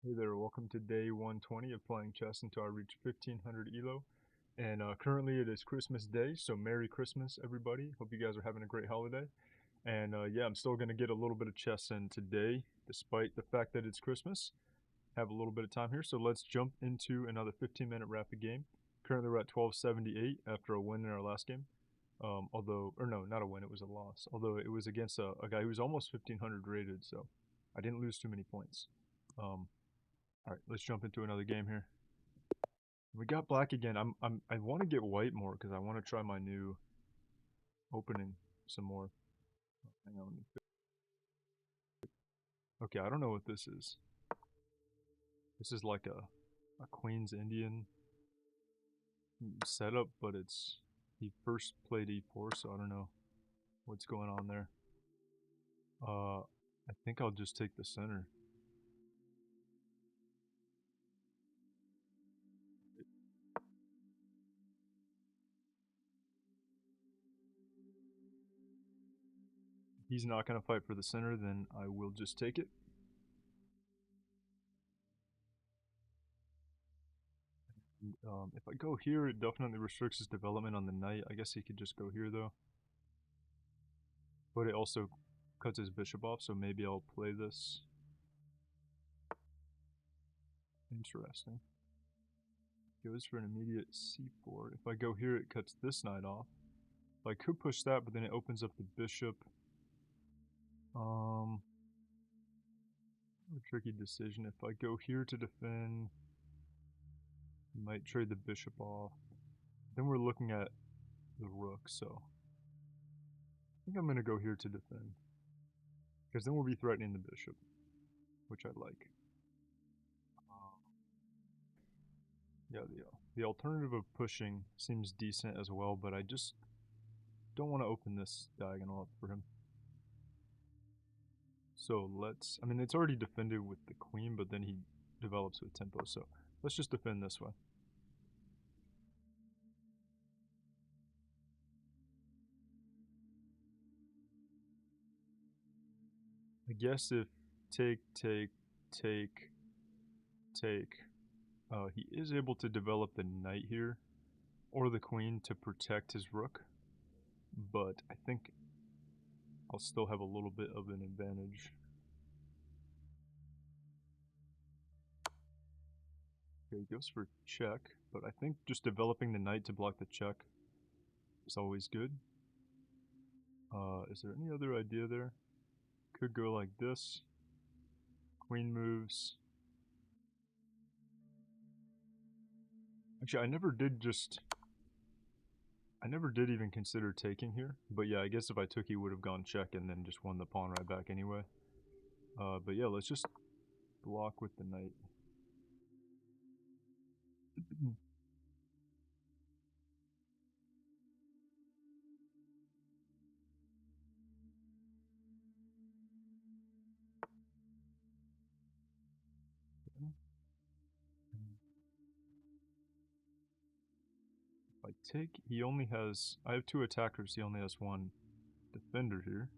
Hey there, welcome to day 120 of playing chess until I reach 1500 Elo. And currently it is Christmas Day, so Merry Christmas, everybody. Hope you guys are having a great holiday. And yeah, I'm still going to get a little bit of chess in today, despite the fact that it's Christmas. Have a little bit of time here, so let's jump into another 15-minute rapid game. Currently we're at 1278 after a win in our last game. Or no, not a win, it was a loss. Although it was against a guy who was almost 1500 rated, so I didn't lose too many points. All right, let's jump into another game here. We got black again. I want to get white more because I want to try my new opening some more. Hang on. Okay, I don't know what this is. This is like a Queen's Indian setup, but he first played e4, so I don't know what's going on there. I think I'll just take the center. He's not gonna fight for the center, then I will just take it. If I go here, it definitely restricts his development on the knight. I guess he could just go here though. But it also cuts his bishop off, so maybe I'll play this. Interesting. Goes for an immediate c4. If I go here, it cuts this knight off. I could push that, but then it opens up the bishop. A tricky decision. If I go here to defend, might trade the bishop off. Then we're looking at the rook, so I think I'm going to go here to defend. Because then we'll be threatening the bishop, which I like. Yeah, the alternative of pushing seems decent as well, but I just don't want to open this diagonal up for him. So I mean, it's already defended with the queen, but then he develops with tempo, so let's just defend this way. I guess if take, take, take, take, he is able to develop the knight here, or the queen to protect his rook, but I think I'll still have a little bit of an advantage. Okay, he goes for check, but I think just developing the knight to block the check is always good. Is there any other idea there? Could go like this. Queen moves. Actually, I never did even consider taking here. But yeah, I guess if I took, he would have gone check and then just won the pawn right back anyway. But yeah, let's just block with the knight. If I take, I have two attackers, he only has one defender here.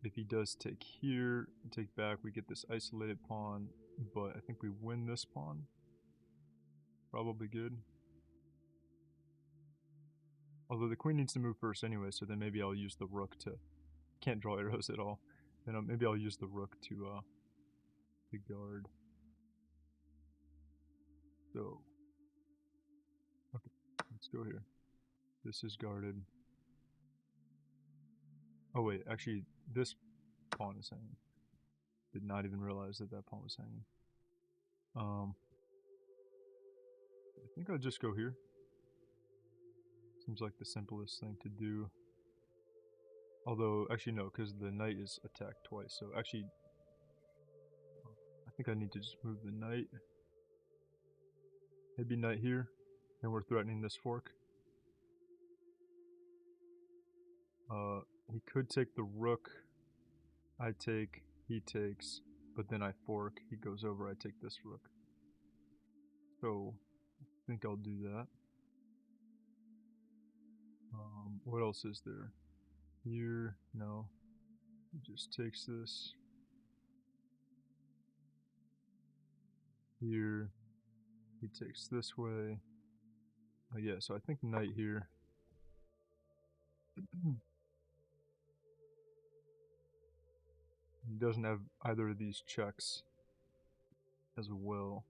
If he does take here, take back, we get this isolated pawn, but I think we win this pawn. Probably good. Although the queen needs to move first anyway, so then maybe I'll use the rook to... Can't draw arrows at all. Then maybe I'll use the rook to guard. So, okay, let's go here. This is guarded. Oh wait, actually, this pawn is hanging. Did not even realize that that pawn was hanging. I think I'll just go here. Seems like the simplest thing to do. Although, actually no, because the knight is attacked twice. So actually, I think I need to just move the knight. Maybe knight here, and we're threatening this fork. He could take the rook. I take, he takes, but then I fork. He goes over, I take this rook. So, I think I'll do that. What else is there? Here, no. He just takes this. Here, he takes this way. Oh yeah, so I think knight here. He doesn't have either of these checks as well.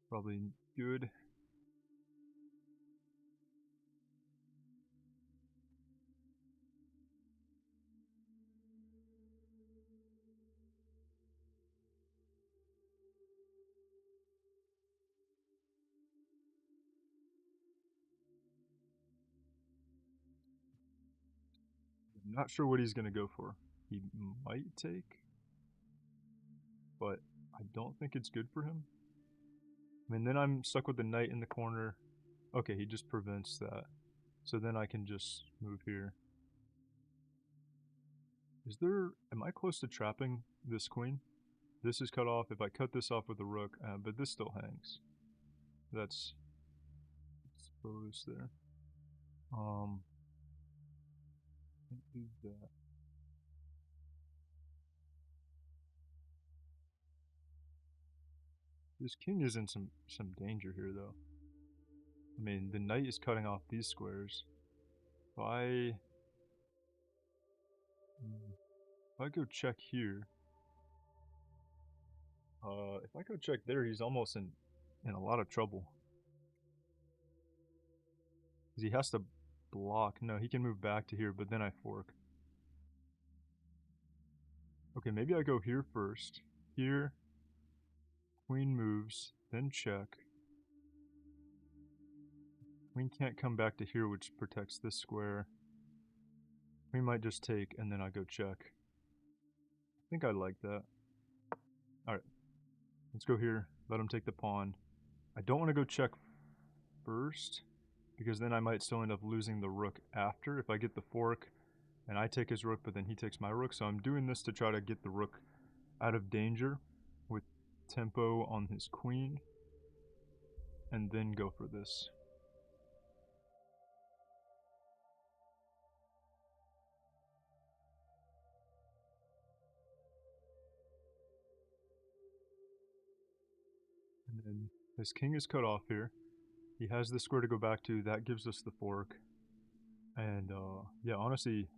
Probably good. I'm not sure what he's going to go for. He might take, but I don't think it's good for him. I mean, then I'm stuck with the knight in the corner. Okay, he just prevents that. So then I can just move here. Am I close to trapping this queen? This is cut off. If I cut this off with a rook, but this still hangs. That's exposed there. Can't do that. This king is in some danger here, though. I mean, the knight is cutting off these squares. If I go check here, if I go check there, he's almost in a lot of trouble. Because he has to block. No, he can move back to here, but then I fork. Okay, maybe I go here first. Here, queen moves, then check. Queen can't come back to here, which protects this square. Queen might just take, and then I go check. I think I like that. Alright, let's go here. Let him take the pawn. I don't want to go check first, because then I might still end up losing the rook after. If I get the fork, and I take his rook, but then he takes my rook. So I'm doing this to try to get the rook out of danger with tempo on his queen, and then go for this. And then his king is cut off here. He has the square to go back to. That gives us the fork. And yeah, honestly,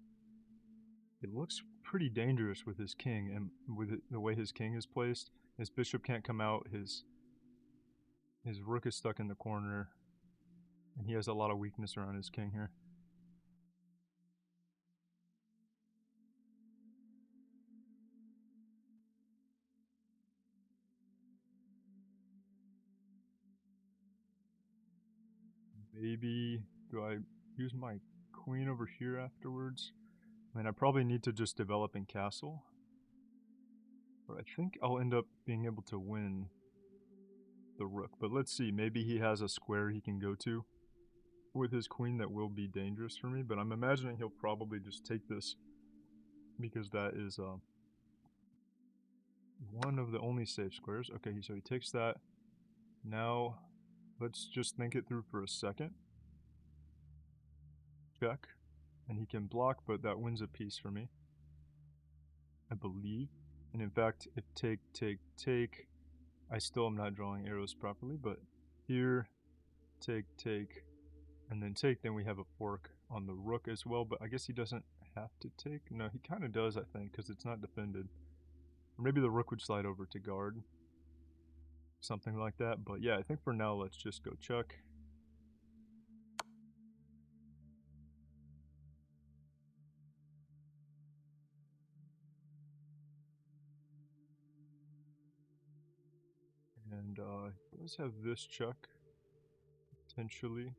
it looks pretty dangerous with his king, and with the way his king is placed. His bishop can't come out. His rook is stuck in the corner, and he has a lot of weakness around his king here. Maybe do I use my queen over here afterwards? I mean, I probably need to just develop in castle. But I think I'll end up being able to win the rook. But let's see, maybe he has a square he can go to with his queen that will be dangerous for me. But I'm imagining he'll probably just take this because that is one of the only safe squares. Okay, so he takes that. Now, let's just think it through for a second. Check. And he can block, but that wins a piece for me, I believe. And in fact, if take, I still am not drawing arrows properly, but here, take, and then take, then we have a fork on the rook as well, but I guess he doesn't have to take. No, he kind of does, I think, because it's not defended. Or maybe the rook would slide over to guard. Something like that, but yeah, I think for now, let's just go check. And he does have this check, potentially.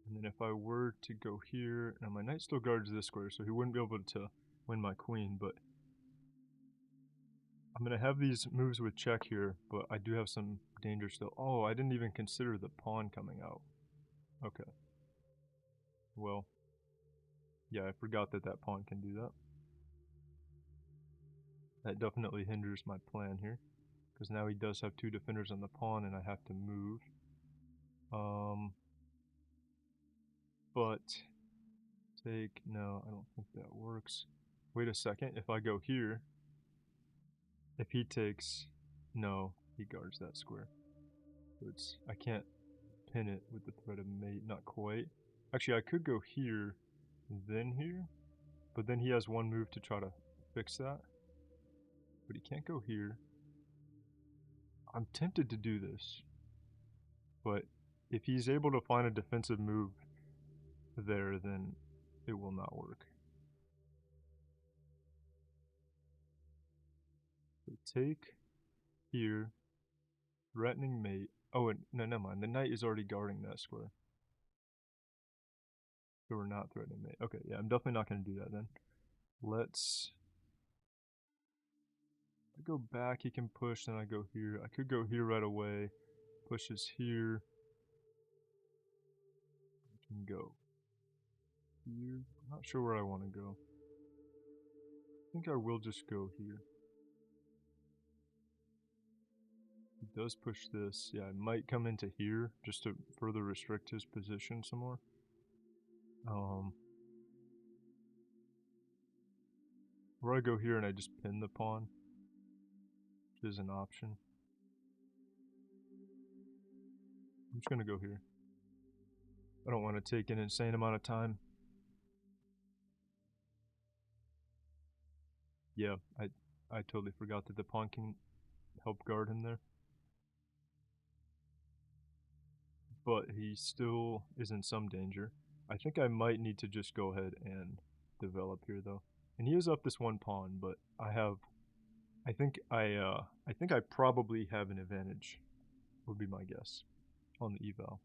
And then if I were to go here, now my knight still guards this square, so he wouldn't be able to win my queen, but I'm going to have these moves with check here, but I do have some danger still. Oh, I didn't even consider the pawn coming out. Okay. Well, yeah, I forgot that that pawn can do that. That definitely hinders my plan here, because now he does have two defenders on the pawn, and I have to move. But take, no, I don't think that works. Wait a second, if I go here, if he takes, no, he guards that square. So I can't pin it with the threat of mate, not quite. Actually, I could go here, then here, but then he has one move to try to fix that. But he can't go here. I'm tempted to do this, but if he's able to find a defensive move there, then it will not work. So take here, threatening mate. Oh, no, never mind. The knight is already guarding that square. So we're not threatening mate. Okay, yeah, I'm definitely not going to do that then. Let's go back. He can push, then I go here. I could go here right away. Pushes here. I can go here. I'm not sure where I want to go. I think I will just go here. He does push this. Yeah, I might come into here just to further restrict his position some more. Or I go here and I just pin the pawn, which is an option. I'm just gonna go here. I don't want to take an insane amount of time. Yeah, I totally forgot that the pawn can help guard him there. But he still is in some danger. I think I might need to just go ahead and develop here though. And he is up this one pawn, but I think I probably have an advantage, would be my guess, on the eval.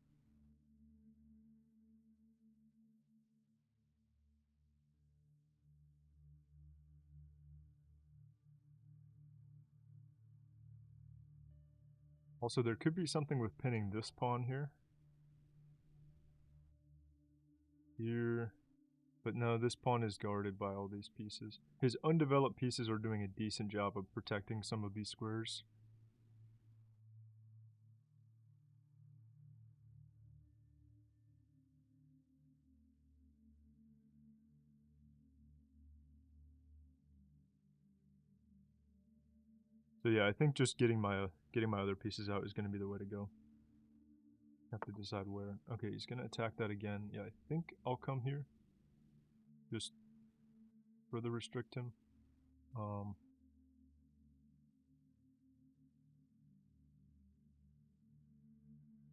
Also, there could be something with pinning this pawn here. Here. But no, this pawn is guarded by all these pieces. His undeveloped pieces are doing a decent job of protecting some of these squares. So yeah, I think just getting my other pieces out is going to be the way to go. Have to decide where. Okay, he's going to attack that again. Yeah, I think I'll come here. Just further restrict him.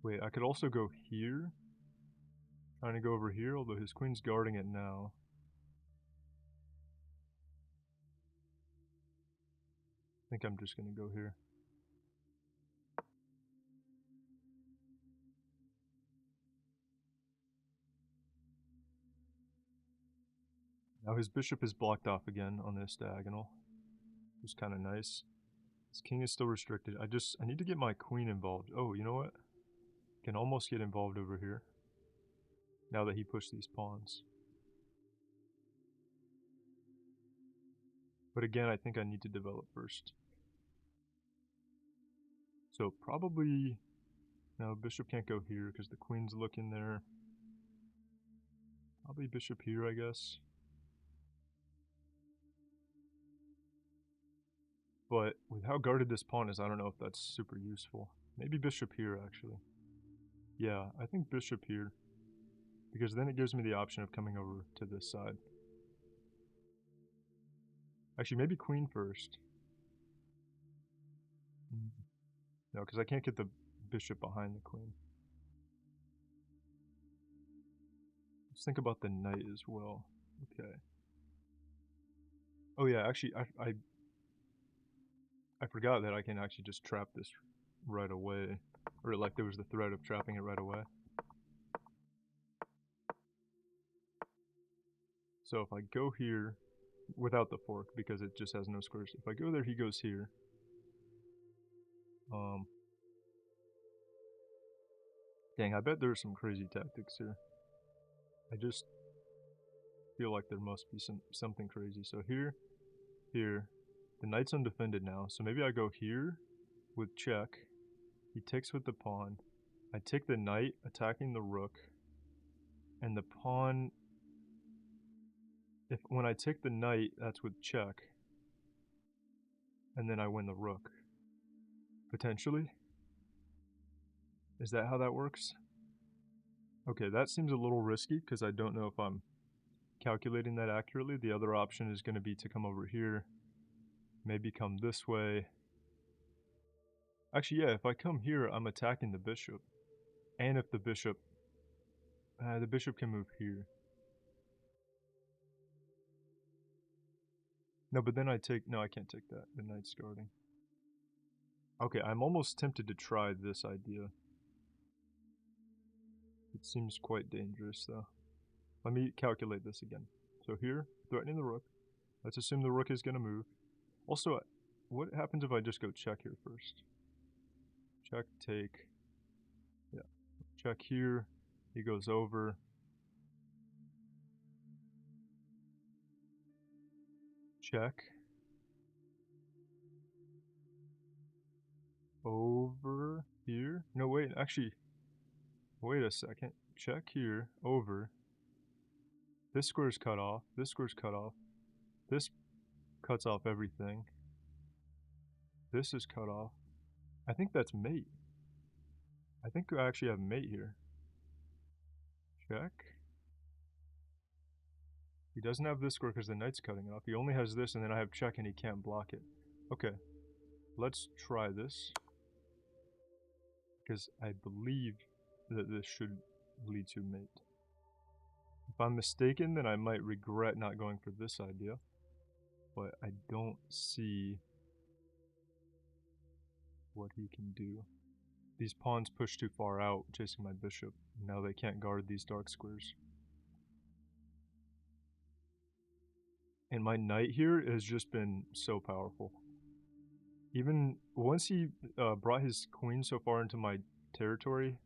Wait, I could also go here. Trying to go over here, although his queen's guarding it now. I think I'm just going to go here. Now his bishop is blocked off again on this diagonal. Which is kind of nice. His king is still restricted. I need to get my queen involved. Oh, you know what? Can almost get involved over here. Now that he pushed these pawns. But again, I think I need to develop first. So probably... No, bishop can't go here because the queen's looking there. Probably bishop here, I guess. But with how guarded this pawn is, I don't know if that's super useful. Maybe bishop here, actually. Yeah, I think bishop here. Because then it gives me the option of coming over to this side. Actually, maybe queen first. No, because I can't get the bishop behind the queen. Let's think about the knight as well. Okay. Oh yeah, actually, I forgot that I can actually just trap this right away. Or like there was the threat of trapping it right away. So if I go here, without the fork, because it just has no squares. If I go there, he goes here. Dang, I bet there's some crazy tactics here. I just feel like there must be something crazy. So here, the knight's undefended now. So maybe I go here with check. He takes with the pawn. I take the knight, attacking the rook. And the pawn... When I take the knight, that's with check. And then I win the rook. Potentially. Is that how that works? Okay, that seems a little risky because I don't know if I'm calculating that accurately. The other option is going to be to come over here, maybe come this way. Actually, yeah, if I come here, I'm attacking the bishop. And if the bishop can move here. No, but then I can't take that. The knight's guarding. Okay, I'm almost tempted to try this idea. It seems quite dangerous, though. Let me calculate this again. So here, threatening the rook. Let's assume the rook is going to move. Also, what happens if I just go check here first? Check, take. Yeah. Check here. He goes over. Check. Over here. No, wait, actually, wait a second. Check here. Over. This square's cut off. This square's cut off. This cuts off everything. This is cut off. I think that's mate. I think I actually have mate here. Check. He doesn't have this square because the knight's cutting it off. He only has this, and then I have check, and he can't block it. Okay. Let's try this. Because I believe that this should lead to mate. If I'm mistaken, then I might regret not going for this idea. But I don't see what he can do. These pawns push too far out, chasing my bishop. Now they can't guard these dark squares. And my knight here has just been so powerful. Even once he brought his queen so far into my territory,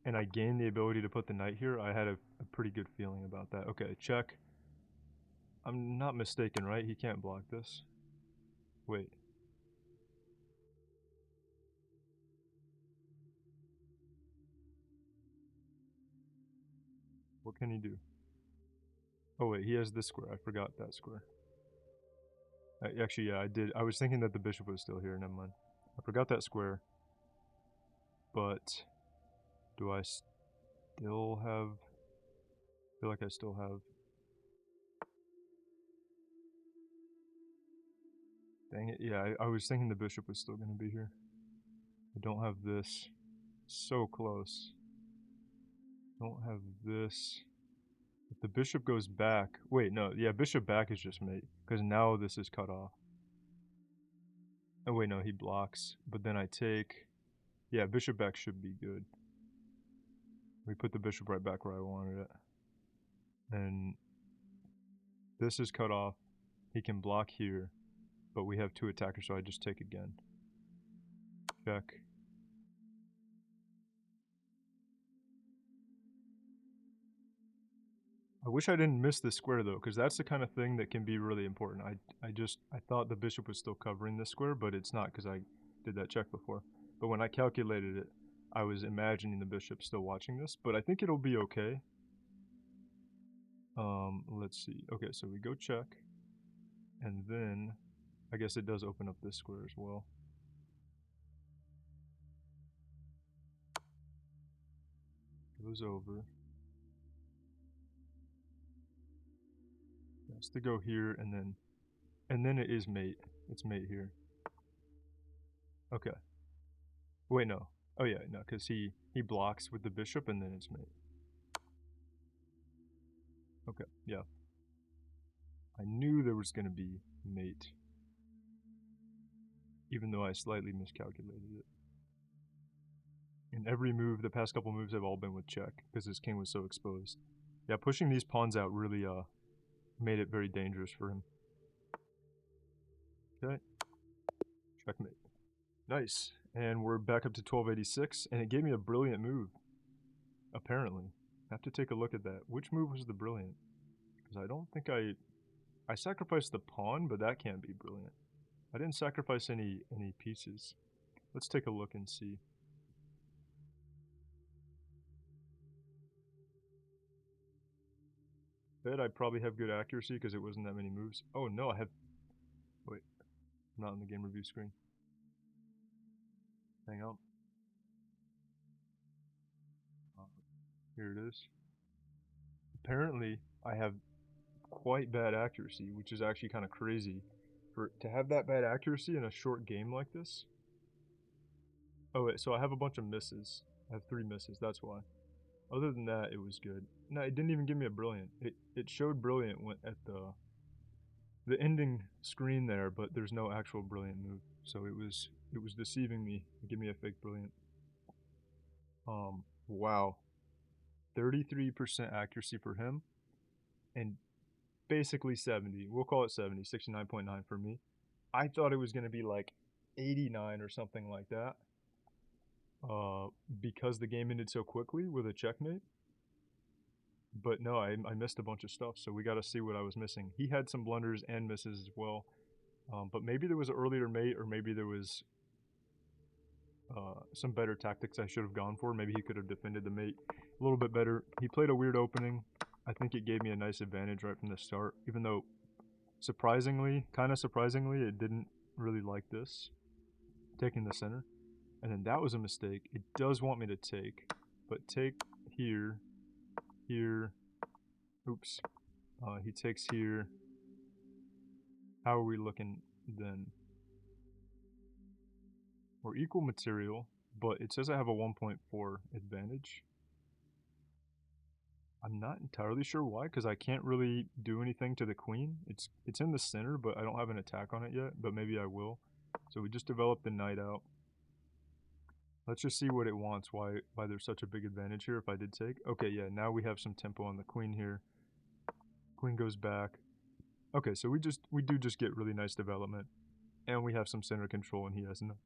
and I gained the ability to put the knight here, I had a pretty good feeling about that. Okay, check. I'm not mistaken, right? He can't block this. Wait. What can he do? Oh wait, he has this square. I forgot that square. Actually, yeah, I did. I was thinking that the bishop was still here. Never mind. I forgot that square. But do I still have... I feel like I still have... Dang it. Yeah, I was thinking the bishop was still going to be here. I don't have this. So close. Don't have this. If the bishop goes back... Wait, no. Yeah, bishop back is just mate. Because now this is cut off. Oh wait, no, he blocks. But then I take... Yeah, bishop back should be good. We put the bishop right back where I wanted it. And this is cut off. He can block here. But we have two attackers, so I just take again. Check. I wish I didn't miss this square though, because that's the kind of thing that can be really important. I thought the bishop was still covering this square, but it's not because I did that check before. But when I calculated it, I was imagining the bishop still watching this, but I think it'll be okay. Let's see. Okay, so we go check, and then I guess it does open up this square as well. Goes over. Has to go here, and then it is mate. It's mate here. Okay. Wait, no. Oh yeah, no, because he blocks with the bishop, and then it's mate. Okay, yeah. I knew there was going to be mate, even though I slightly miscalculated it. And every move, the past couple moves have all been with check, because his king was so exposed. Yeah, pushing these pawns out really made it very dangerous for him. Okay. Checkmate. Nice. And we're back up to 1286, and it gave me a brilliant move. Apparently. I have to take a look at that. Which move was the brilliant? Because I don't think I sacrificed the pawn, but that can't be brilliant. I didn't sacrifice any pieces. Let's take a look and see. Bet I probably have good accuracy because it wasn't that many moves. Oh no, I have... Wait, I'm not on the game review screen. Hang on. Uh, Here it is. Apparently, I have quite bad accuracy, which is actually kind of crazy. For to have that bad accuracy in a short game like this. Oh wait, so I have a bunch of misses. I have 3 misses, that's why. Other than that, it was good. No, it didn't even give me a brilliant. It showed brilliant when at the ending screen there, but there's no actual brilliant move. So it was deceiving me. Give me a fake brilliant. Wow. 33% accuracy for him and basically 70. We'll call it 70, 69.9 for me. I thought it was going to be like 89 or something like that. Because the game ended so quickly with a checkmate. But no, I missed a bunch of stuff, so we got to see what I was missing. He had some blunders and misses as well. But maybe there was an earlier mate, or maybe there was some better tactics I should have gone for. Maybe he could have defended the mate a little bit better. He played a weird opening. I think it gave me a nice advantage right from the start, even though kind of surprisingly, it didn't really like this, taking the center. And then that was a mistake. It does want me to take, but take here, here. Oops. He takes here. How are we looking then? We're equal material, but it says I have a 1.4 advantage. I'm not entirely sure why, because I can't really do anything to the queen. It's in the center, but I don't have an attack on it yet, but maybe I will. So we just developed the knight out. Let's just see what it wants, why there's such a big advantage here if I did take. Okay, yeah, now we have some tempo on the queen here. Queen goes back. Okay, so we do just get really nice development. And we have some center control and he has none.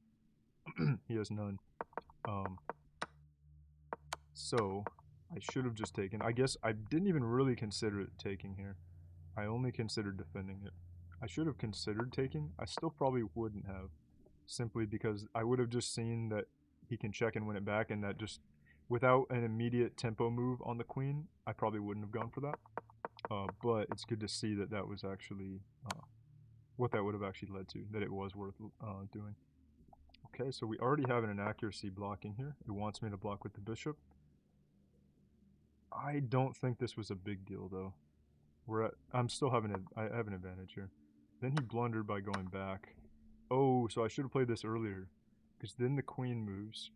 He has none. So I should have just taken. I guess I didn't even really consider taking here. I only considered defending it. I should have considered taking. I still probably wouldn't have, simply because I would have just seen that he can check and win it back, and that just without an immediate tempo move on the queen, I probably wouldn't have gone for that. But it's good to see that that was actually what that would have actually led to, that it was worth doing. Okay, so we already have an inaccuracy blocking here. It wants me to block with the bishop. I don't think this was a big deal though. I'm still having I have an advantage here. Then he blundered by going back. Oh, so I should have played this earlier, because then the queen moves.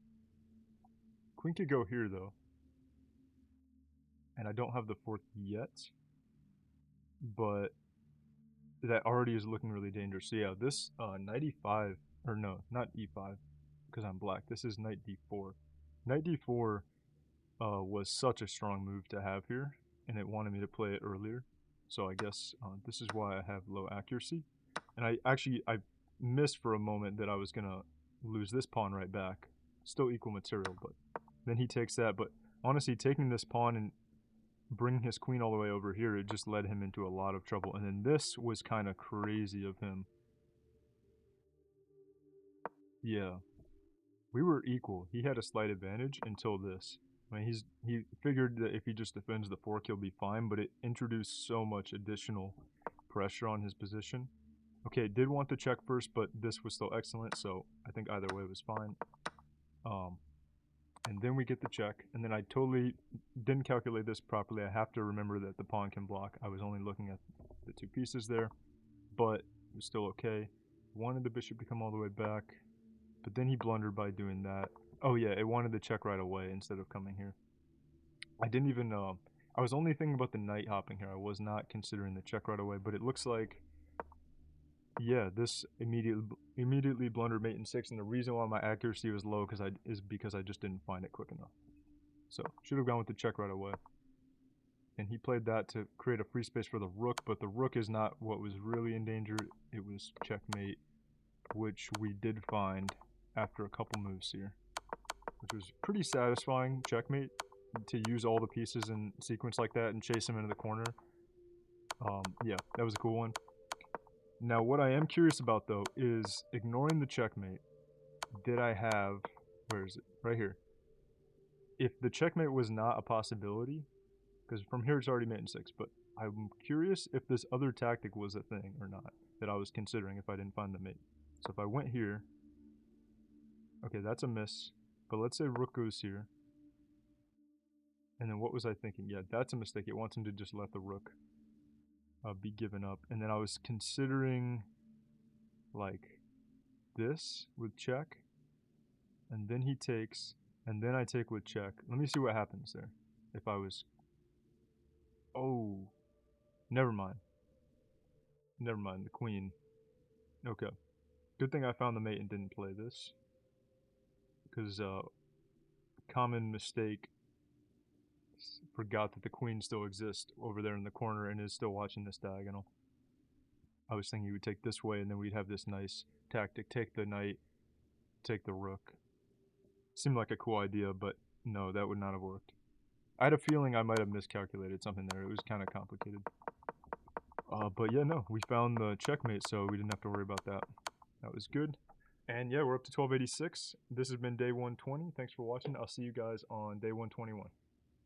Queen could go here though, and I don't have the fourth yet, but that already is looking really dangerous. So yeah, this knight e5, or no, not e5, because I'm black. This is knight d4. Knight d4 was such a strong move to have here, and it wanted me to play it earlier. So I guess this is why I have low accuracy. And I missed for a moment that I was gonna lose this pawn right back. Still equal material, but then he takes that. But honestly, taking this pawn and bringing his queen all the way over here, it just led him into a lot of trouble. And then this was kind of crazy of him. Yeah, we were equal. He had a slight advantage until this. I mean, he figured that if he just defends the fork, he'll be fine, but it introduced so much additional pressure on his position. Okay, did want to check first, but this was still excellent, so I think either way was fine. And then we get the check, and then I totally didn't calculate this properly. I have to remember that the pawn can block. I was only looking at the 2 pieces there, but it was still okay. Wanted the bishop to come all the way back, but then he blundered by doing that. Oh yeah, it wanted the check right away instead of coming here. I didn't even, I was only thinking about the knight hopping here. I was not considering the check right away, but it looks like, yeah, this immediately blundered mate in 6, and the reason why my accuracy was low is because I just didn't find it quick enough. So, should have gone with the check right away. And he played that to create a free space for the rook, but the rook is not what was really in danger. It was checkmate, which we did find after a couple moves here, which was pretty satisfying. Checkmate, to use all the pieces in sequence like that and chase him into the corner. Yeah, that was a cool one. Now, what I am curious about, though, is ignoring the checkmate, did I have, where is it? Right here. If the checkmate was not a possibility, because from here it's already mate in 6, but I'm curious if this other tactic was a thing or not that I was considering if I didn't find the mate. So if I went here, Okay, that's a miss. But let's say rook goes here. And then what was I thinking? Yeah, that's a mistake. It wants him to just let the rook be given up. And then I was considering like this with check. And then he takes, and then I take with check. Let me see what happens there. If I was... Oh, never mind. Never mind, the queen. Okay. Good thing I found the mate and didn't play this. Because, common mistake, forgot that the queen still exists over there in the corner and is still watching this diagonal. I was thinking he would take this way and then we'd have this nice tactic. Take the knight, take the rook. Seemed like a cool idea, but no, that would not have worked. I had a feeling I might have miscalculated something there. It was kind of complicated. But yeah, no, we found the checkmate, so we didn't have to worry about that. That was good. And yeah, we're up to 1286. This has been day 120. Thanks for watching. I'll see you guys on day 121.